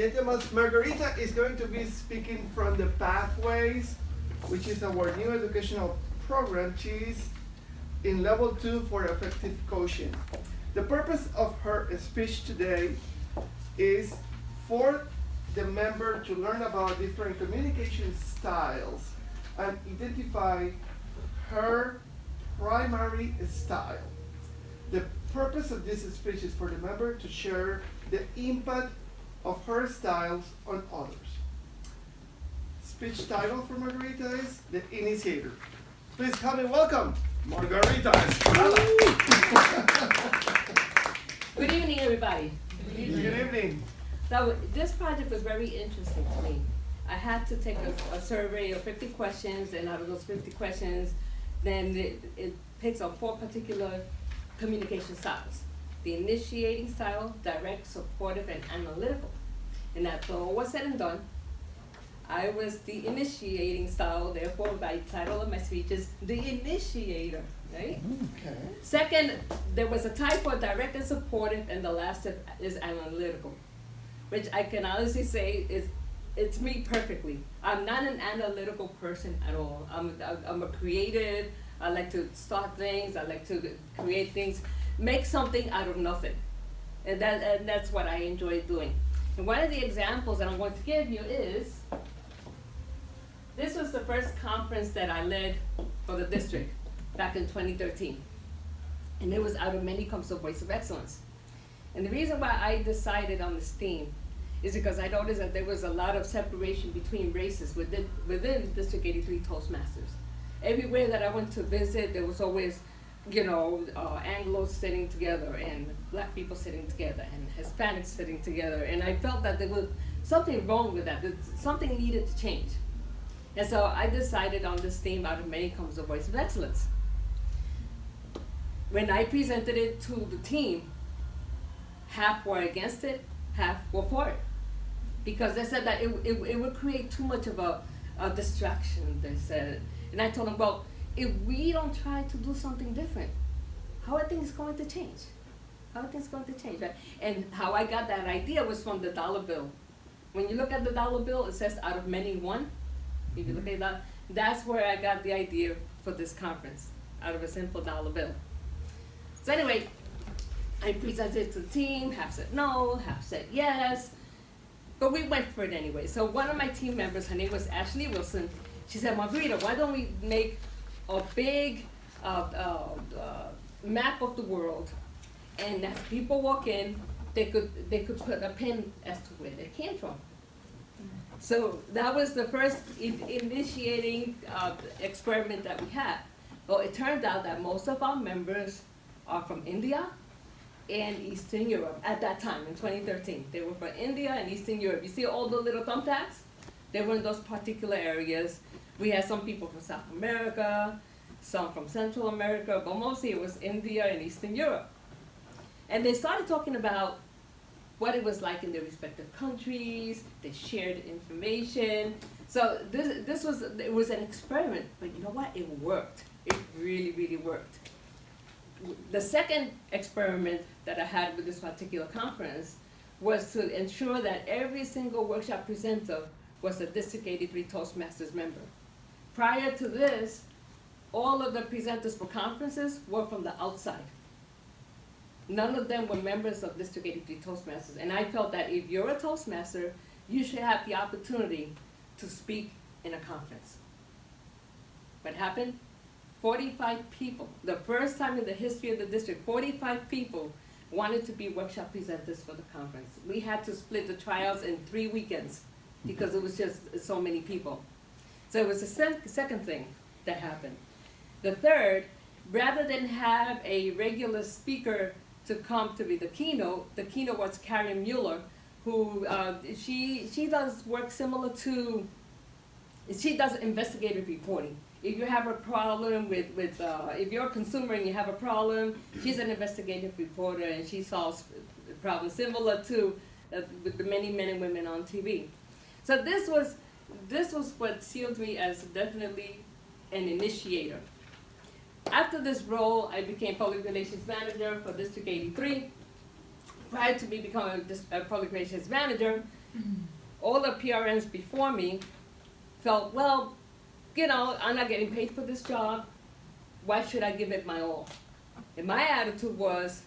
gentlemen, Margarita is going to be speaking from the Pathways, which is our new educational program. She's in level 2 for effective coaching. The purpose of her speech today is for the member to learn about different communication styles and identify her primary style. The purpose of this speech is for the member to share the impact of her styles on others. Speech title for Margarita is The Initiator. Please help me welcome Margarita Estrada. Good evening, everybody. Good evening. So this project was very interesting to me. I had to take a survey of 50 questions, and out of those 50 questions, then it picks up 4 particular communication styles. The initiating style, direct, supportive, and analytical. And after all was said and done, I was the initiating style, therefore my title of my speech is The Initiator, right? Okay. Second, there was a type for direct and supportive, and the last is analytical, which I can honestly say it's me perfectly. I'm not an analytical person at all. I'm a creative. I like to start things. I like to create things, make something out of nothing, and that's what I enjoy doing. And one of the examples that I'm going to give you is, this was the first conference that I led for the district back in 2013. And it was out of many comes the Voice of Excellence. And the reason why I decided on this theme is because I noticed that there was a lot of separation between races within District 83 Toastmasters. Everywhere that I went to visit, there was always, Anglos sitting together, and Black people sitting together, and Hispanics sitting together. And I felt that there was something wrong with that something needed to change. And so I decided on this theme, out of many comes the Voice of Excellence. When I presented it to the team, half were against it, half were for it. Because they said that it would create too much of a distraction, they said. And I told them, well, if we don't try to do something different, how are things going to change? How are things going to change, right? And how I got that idea was from the dollar bill. When you look at the dollar bill, it says out of many one. If you look at that, that's where I got the idea for this conference, out of a simple dollar bill. So anyway, I presented it to the team, half said no, half said yes, but we went for it anyway. So one of my team members, her name was Ashley Wilson, she said, Margarita, why don't we make a big map of the world, and as people walk in, they could put a pin as to where they came from. So that was the first initiating experiment that we had. Well, it turned out that most of our members are from India and Eastern Europe at that time in 2013. They were from India and Eastern Europe. You see all the little thumbtacks? They were in those particular areas. We had some people from South America, some from Central America, but mostly it was India and Eastern Europe. And they started talking about what it was like in their respective countries. They shared information. So it was an experiment, but you know what? It worked. It really, really worked. The second experiment that I had with this particular conference was to ensure that every single workshop presenter was a District 83 Toastmasters member. Prior to this, all of the presenters for conferences were from the outside. None of them were members of District 83 Toastmasters. And I felt that if you're a Toastmaster, you should have the opportunity to speak in a conference. What happened? 45 people, the first time in the history of the district, 45 people wanted to be workshop presenters for the conference. We had to split the trials in 3 weekends because it was just so many people. So it was the second thing that happened. The third, rather than have a regular speaker to come to be the keynote was Karen Mueller, who she does work similar to, she does investigative reporting. If you have a problem with if you're a consumer and you have a problem, she's an investigative reporter and she solves problems similar to with the many men and women on TV. So this was what sealed me as definitely an initiator. After this role, I became public relations manager for District 83. Prior to me becoming a public relations manager, All the PRNs before me felt, well, you know, I'm not getting paid for this job. Why should I give it my all? And my attitude was,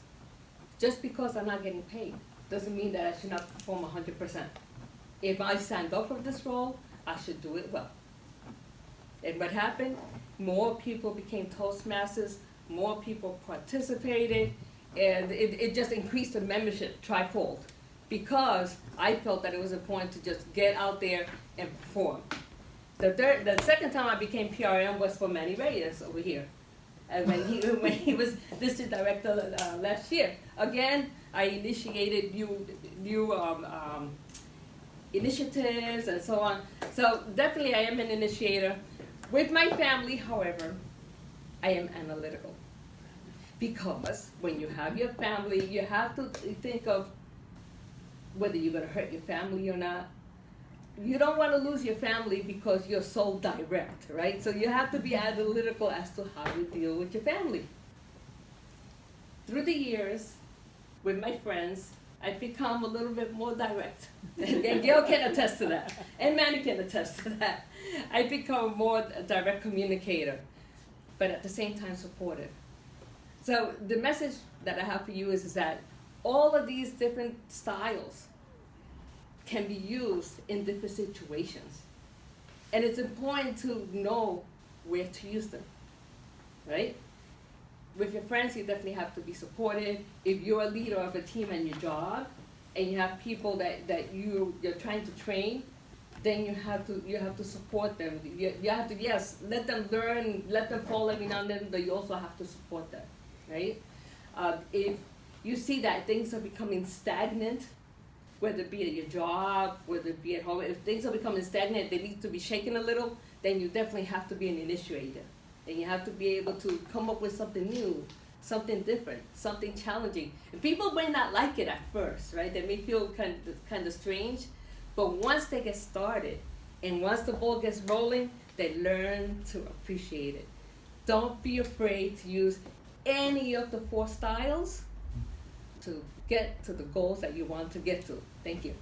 just because I'm not getting paid doesn't mean that I should not perform 100%. If I signed up for this role, I should do it well. And what happened? More people became Toastmasters, more people participated, and it just increased the membership trifold, because I felt that it was important to just get out there and perform. The second time I became PRM was for Manny Reyes over here. And when he was district director last year. Again, I initiated new initiatives and so on. So definitely I am an initiator. With my family, however, I am analytical. Because when you have your family, you have to think of whether you're gonna hurt your family or not. You don't want to lose your family because you're so direct, right? So you have to be analytical as to how you deal with your family. Through the years, with my friends, I've become a little bit more direct. And Gail can attest to that. And Manny can attest to that. I've become more a direct communicator, but at the same time supportive. So the message that I have for you is that all of these different styles can be used in different situations. And it's important to know where to use them, right? With your friends, you definitely have to be supportive. If you're a leader of a team in your job, and you have people that you're trying to train, then you have to support them. You have to, yes, let them learn, let them fall every now and then, but you also have to support them, right? If you see that things are becoming stagnant, whether it be at your job, whether it be at home, if things are becoming stagnant, they need to be shaken a little, then you definitely have to be an initiator. And you have to be able to come up with something new, something different, something challenging. And people may not like it at first, right? They may feel kind of strange, but once they get started, and once the ball gets rolling, they learn to appreciate it. Don't be afraid to use any of the 4 styles to get to the goals that you want to get to. Thank you.